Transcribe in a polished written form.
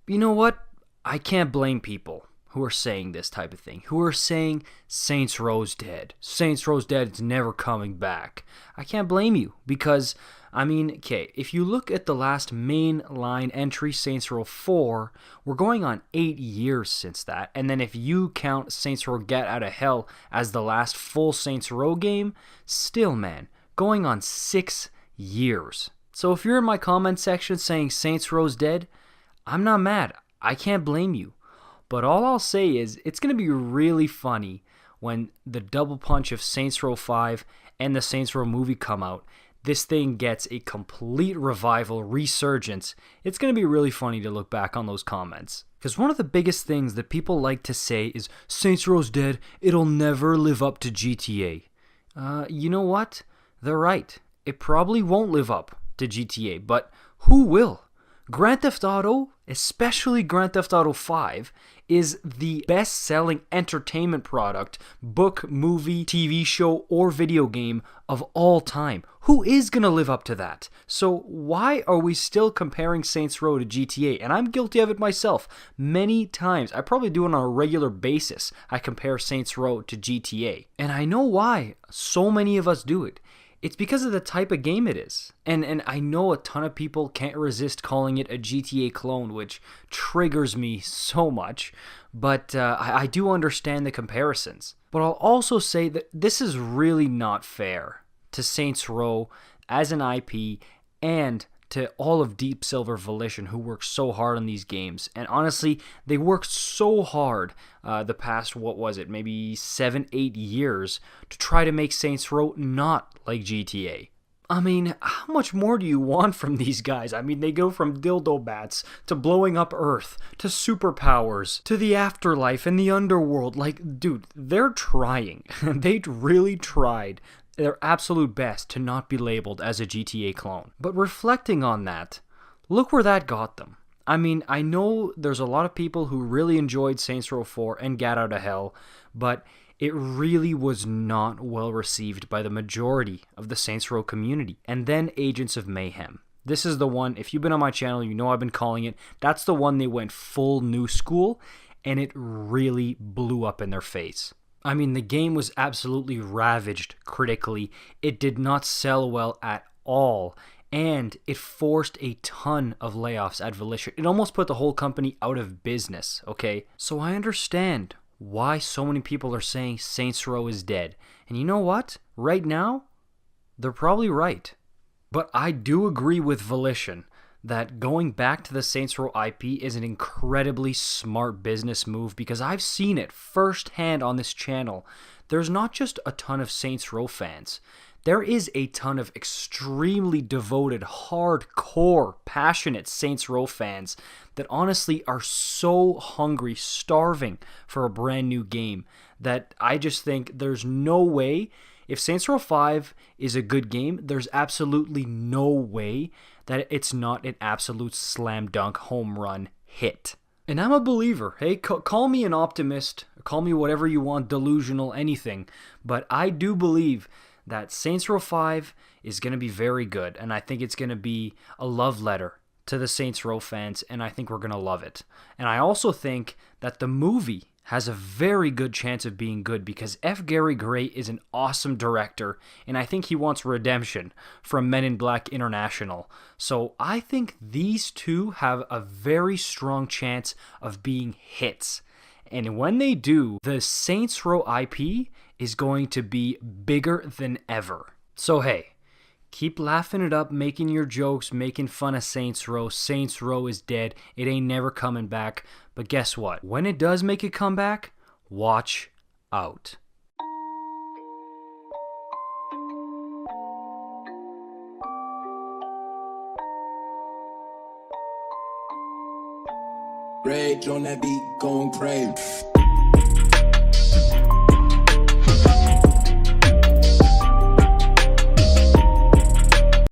You know what? I can't blame people who are saying this type of thing, who are saying Saints Row's dead. Saints Row's dead, it's never coming back. I can't blame you because, okay, if you look at the last main line entry, Saints Row 4, we're going on 8 years since that. And then if you count Saints Row Get Outta Hell as the last full Saints Row game, still, man, going on 6 years. So if you're in my comment section saying Saints Row's dead, I'm not mad. I can't blame you. But all I'll say is it's going to be really funny when the double punch of Saints Row 5 and the Saints Row movie come out. This thing gets a complete revival, resurgence. It's going to be really funny to look back on those comments. Because one of the biggest things that people like to say is, Saints Row's dead, it'll never live up to GTA. You know what? They're right. It probably won't live up to GTA, but who will? Grand Theft Auto, especially Grand Theft Auto 5, is the best-selling entertainment product, book, movie, TV show, or video game of all time. Who is going to live up to that? So why are we still comparing Saints Row to GTA? And I'm guilty of it myself many times. I probably do it on a regular basis. I compare Saints Row to GTA. And I know why so many of us do it. It's because of the type of game it is. And I know a ton of people can't resist calling it a GTA clone, which triggers me so much. But I do understand the comparisons. But I'll also say that this is really not fair to Saints Row as an IP and to all of Deep Silver Volition, who worked so hard on these games. And honestly, they worked so hard the past, maybe 7-8 years to try to make Saints Row not like GTA. How much more do you want from these guys? They go from dildo bats to blowing up Earth to superpowers to the afterlife and the underworld. Dude, they're trying. They really tried their absolute best to not be labeled as a GTA clone. But reflecting on that, look where that got them. I know there's a lot of people who really enjoyed Saints Row 4 and Get Outta Hell, but it really was not well received by the majority of the Saints Row community. And then Agents of Mayhem. This is the one, if you've been on my channel, you know I've been calling it. That's the one they went full new school, and it really blew up in their face. The game was absolutely ravaged critically. It did not sell well at all, and it forced a ton of layoffs at Volition. It almost put the whole company out of business, okay? So I understand why so many people are saying Saints Row is dead. And you know what? Right now, they're probably right. But I do agree with Volition that going back to the Saints Row IP is an incredibly smart business move because I've seen it firsthand on this channel. There's not just a ton of Saints Row fans. There is a ton of extremely devoted, hardcore, passionate Saints Row fans that honestly are so hungry, starving for a brand new game that I just think there's no way. If Saints Row 5 is a good game, there's absolutely no way that it's not an absolute slam dunk home run hit. And I'm a believer. Hey, call me an optimist, call me whatever you want, delusional, anything. But I do believe that Saints Row 5 is going to be very good. And I think it's going to be a love letter to the Saints Row fans. And I think we're going to love it. And I also think that the movie has a very good chance of being good because F. Gary Gray is an awesome director, and I think he wants redemption from Men in Black International. So I think these two have a very strong chance of being hits. And when they do, the Saints Row IP is going to be bigger than ever. So hey, keep laughing it up, making your jokes, making fun of Saints Row. Saints Row is dead. It ain't never coming back. But guess what? When it does make a comeback, watch out. Rage on that beat, going crazy.